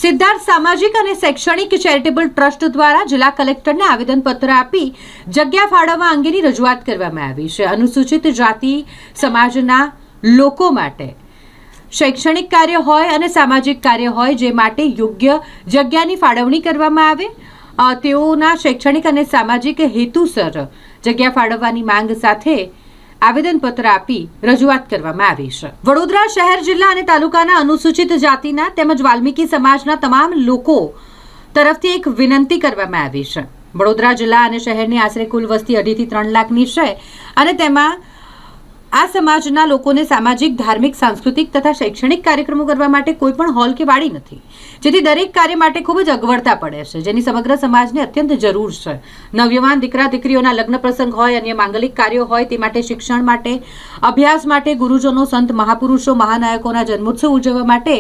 સિદ્ધાર્થ સામાજિક અને શૈક્ષણિક ચેરિટેબલ ટ્રસ્ટ દ્વારા જિલ્લા કલેક્ટરને આવેદનપત્ર આપી જગ્યા ફાળવવા અંગેની રજૂઆત કરવામાં આવી છે। અનુસૂચિત જાતિ સમાજના લોકો માટે શૈક્ષણિક કાર્ય હોય અને સામાજિક કાર્ય હોય જે માટે યોગ્ય જગ્યાની ફાળવણી કરવામાં આવે તેઓના શૈક્ષણિક અને સામાજિક હેતુસર જગ્યા ફાળવવાની માંગ સાથે આવેદનપત્ર આપી રજૂઆત કરવામાં આવી છે। વડોદરા શહેર જિલ્લા અને તાલુકાના અનુસૂચિત જાતિના તેમજ વાલ્મીકી સમાજના તમામ લોકો તરફથી એક વિનંતી કરવામાં આવી છે। વડોદરા જિલ્લા અને શહેરની આશરે કુલ વસ્તી 2.5 થી 3 લાખની છે અને તેમાં આ સમાજના લોકોને સામાજિક, ધાર્મિક, સાંસ્કૃતિક તથા શૈક્ષણિક કાર્યક્રમો કરવા માટે કોઈ પણ હોલ કે વાડી નથી, જેથી દરેક કાર્ય માટે ખૂબ જ અગવડતા પડે છે, જેની સમગ્ર સમાજને અત્યંત જરૂર છે। નવયુવાન દીકરા દીકરીઓના લગ્ન પ્રસંગ હોય, અન્ય માંગલિક કાર્યો હોય, તે માટે શિક્ષણ માટે, અભ્યાસ માટે, ગુરુજનો, સંત, મહાપુરુષો, મહાનાયકોના જન્મોત્સવ ઉજવવા માટે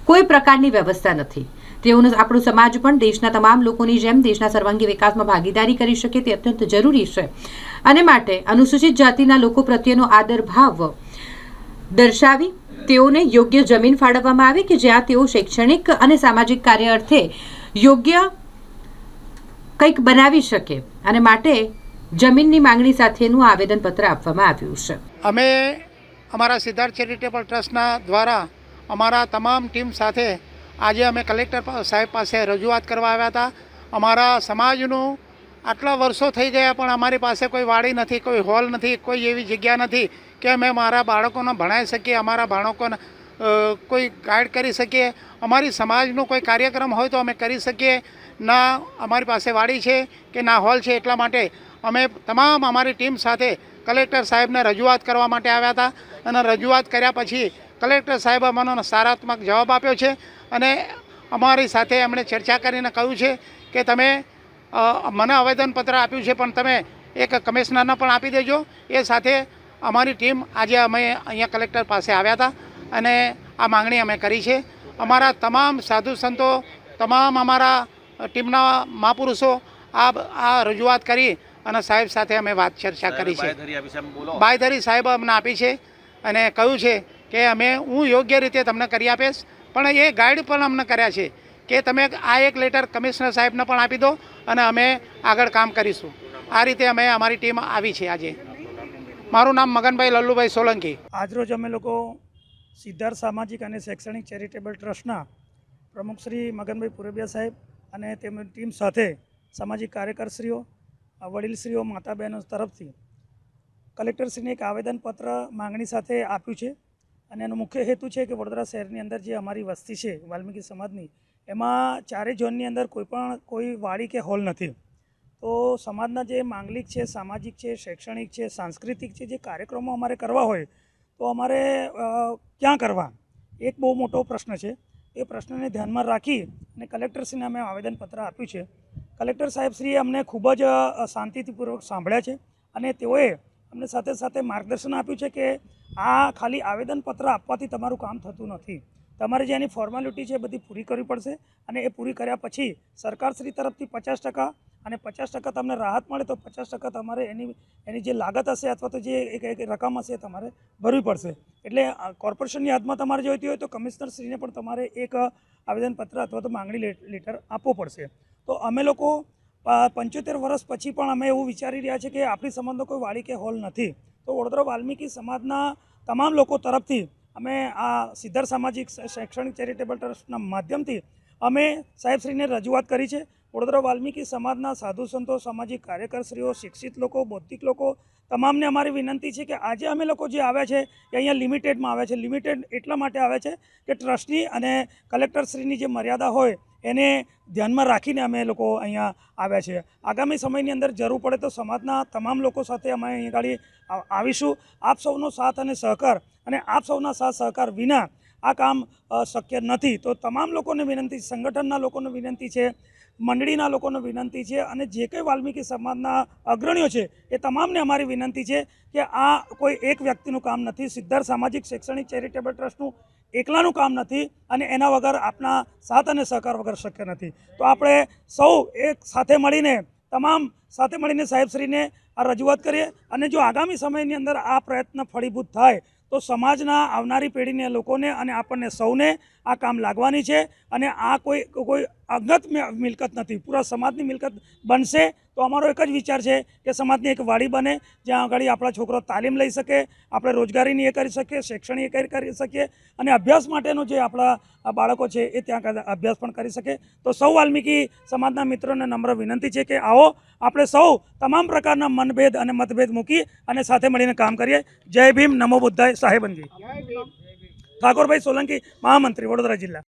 કોઈ પ્રકારની વ્યવસ્થા નથી। તેઓનો આપણો સમાજ પણ દેશના તમામ લોકોની જેમ દેશના સર્વાંગી વિકાસમાં ભાગીદારી કરી શકે તે અત્યંત જરૂરી છે અને માટે અનુસૂચિત જાતિના લોકો પ્રત્યેનો આદર ભાવ દર્શાવી તેઓને યોગ્ય જમીન ફાળવવામાં આવે કે જ્યાં તેઓ શૈક્ષણિક અને સામાજિક કાર્ય અર્થે યોગ્ય કંઈક બનાવી શકે અને માટે જમીનની માંગણી સાથેનું આવેદનપત્ર આપવામાં આવ્યું છે। અમે અમારા સિદ્ધાર્થ ચેરિટેબલ ટ્રસ્ટના દ્વારા અમારા તમામ ટીમ સાથે આજે અમે કલેક્ટર સાહેબ પાસે રજૂઆત કરવા આવ્યા હતા। અમારા સમાજનું આટલા વર્ષો થઈ ગયા પણ અમારી પાસે કોઈ વાડી નથી, કોઈ હોલ નથી, કોઈ એવી જગ્યા નથી કે અમે મારા બાળકોને ભણાવી શકીએ, અમારા બાળકોને કોઈ ગાઈડ કરી શકીએ, અમારી સમાજનો કોઈ કાર્યક્રમ હોય તો અમે કરી શકીએ। ના અમારી પાસે વાડી છે કે ના હોલ છે, એટલા માટે અમે તમામ અમારી ટીમ સાથે કલેક્ટર સાહેબને રજૂઆત કરવા માટે આવ્યા હતા અને રજૂઆત કર્યા પછી કલેક્ટર સાહેબે મને સકારાત્મક જવાબ આપ્યો છે અને અમારી સાથે એમણે ચર્ચા કરીને કહ્યું છે કે તમે મને આવેદનપત્ર આપ્યું છે પણ તમે એક કમિશનરને પણ આપી દેજો। એ સાથે અમારી ટીમ આજે અમે અહીંયા કલેક્ટર પાસે આવ્યા હતા અને આ માંગણી અમે કરી છે। અમારા તમામ સાધુ સંતો, તમામ અમારા ટીમના મહાપુરુષો આ રજૂઆત કરી અને સાહેબ સાથે અમે ચર્ચા કરી છે। બાંયધરી સાહેબ અમને આપી છે અને કહ્યું છે કે હું યોગ્ય રીતે તમને કરી આપીશ, પણ એ ગાઈડ પણ અમને કર્યા છે કે તમે આ એક લેટર કમિશનર સાહેબને પણ આપી દો અને અમે આગળ કામ કરીશું। આ રીતે અમે અમારી ટીમ આવી છે। આજે મારું નામ મગનભાઈ લલ્લુભાઈ સોલંકી। આજરોજ અમે લોકો સિદ્ધાર્થ સામાજિક અને શૈક્ષણિક ચેરિટેબલ ટ્રસ્ટના પ્રમુખ શ્રી મગનભાઈ પુરબિયા સાહેબ અને તેમની ટીમ સાથે સામાજિક કાર્યકરશ્રીઓ, વડીલશ્રીઓ, માતા બહેનો તરફથી કલેક્ટરશ્રીને એક આવેદનપત્ર માંગણી સાથે આપ્યું છે અને એનો મુખ્ય હેતુ છે કે વડોદરા શહેરની અંદર જે અમારી વસ્તી છે વાલ્મીકી સમાજની, એમાં 4 ઝોનની અંદર કોઈ વાડી કે હોલ નથી। તો સમાજના જે માંગલિક છે, સામાજિક છે, શૈક્ષણિક છે, સાંસ્કૃતિક છે, જે કાર્યક્રમો અમારે કરવા હોય તો અમારે ક્યાં કરવા, એક બહુ મોટો પ્રશ્ન છે। એ પ્રશ્નને ધ્યાનમાં રાખી અને કલેક્ટરશ્રીને અમે આવેદનપત્ર આપ્યું છે। કલેક્ટર સાહેબશ્રીએ અમને ખૂબ જ શાંતિપૂર્વક સાંભળ્યા છે અને તેઓએ અમને સાથે સાથે માર્ગદર્શન આપ્યું છે કે આ ખાલી આવેદનપત્ર આપવાથી તમારું કામ થતું નથી, તમારે જે એની ફોર્માલિટી છે એ બધી પૂરી કરવી પડશે અને એ પૂરી કર્યા પછી સરકારશ્રી તરફથી 50% અને 50% તમને રાહત મળે તો 50% તમારે એની જે લાગત હશે અથવા તો જે એક રકમ હશે એ તમારે ભરવી પડશે। એટલે કોર્પોરેશનની હદમાં તમારે જોઈતી હોય તો કમિશનરશ્રીને પણ તમારે એક આવેદનપત્ર અથવા તો માંગણી લેટર આપવો પડશે। તો અમે લોકો 75 વર્ષ પછી પણ અમે એવું વિચારી રહ્યા છીએ કે આપણી સમાજનો કોઈ વાડી કે હોલ નથી, તો વડોદરા વાલ્મીકી સમાજના તમામ લોકો તરફથી અમે આ સિદ્ધાર્થ સામાજિક શૈક્ષણિક ચેરિટેબલ ટ્રસ્ટના માધ્યમથી અમે સાહેબશ્રીને રજૂઆત કરી છે। વડોદરા વાલ્મીકી સમાજના સાધુ સંતો, સામાજિક કાર્યકરશ્રીઓ, શિક્ષિત લોકો, બૌદ્ધિક લોકો તમામને અમારી વિનંતી છે કે આજે અમે લોકો જે આવ્યા છે એ અહીંયા લિમિટેડમાં આવ્યા છે। લિમિટેડ એટલા માટે આવ્યા છે કે ટ્રસ્ટની અને કલેક્ટરશ્રીની જે મર્યાદા હોય એને ધ્યાનમાં રાખીને અમે લોકો અહીંયા આવ્યા છે। આગામી સમયની અંદર જરૂર પડે તો સમાજના તમામ લોકો સાથે અમે અહીં આગળ આવીશું। આપ સૌનો સાથ અને સહકાર અને આપ સૌના સાથ સહકાર વિના આ કામ શક્ય નથી। તો તમામ લોકોને વિનંતી, સંગઠનના લોકોને વિનંતી છે, મંડળીના લોકોને વિનંતી છે અને જે કંઈ વાલ્મીકી સમાજના અગ્રણીઓ છે એ તમામને અમારી વિનંતી છે કે આ કોઈ એક વ્યક્તિનું કામ નથી, સિદ્ધાર્થ સામાજિક શૈક્ષણિક ચેરિટેબલ ટ્રસ્ટનું એકલાનું કામ નથી અને એના વગર આપના સાથ અને સહકાર વગર શક્ય નથી। તો આપણે સૌ એક સાથે મળીને સાહેબશ્રીને આ રજૂઆત કરીએ અને જો આગામી સમયની અંદર આ પ્રયત્ન ફળીભૂત થાય તો સમાજના આવનારી પેઢીને લોકોને અને આપણને સૌને આ કામ લાગવાની છે અને આ કોઈ અંગત મિલકત નથી, પૂરા સમાજની મિલકત બનશે તો અમારો એક જ વિચાર છે કે સમાજની એક વાડી બને જ્યાં આગળ આપણા છોકરો તાલીમ લઈ શકે, આપણે રોજગારીની એ કરી શકીએ, શૈક્ષણિક એ કરી શકીએ અને અભ્યાસ માટેનું જે આપણા બાળકો છે એ ત્યાં અભ્યાસ પણ કરી શકે. તો સૌ વાલ્મીકી સમાજના મિત્રોને નમ્ર વિનંતી છે કે આવો આપણે સૌ તમામ પ્રકારના મનભેદ અને મતભેદ મૂકી અને સાથે મળીને કામ કરીએ. જય ભીમ, નમો બુદ્ધાય, સાહેબંજી. ઠાકોરભાઈ સોલંકી, મહામંત્રી, વડોદરા જિલ્લા.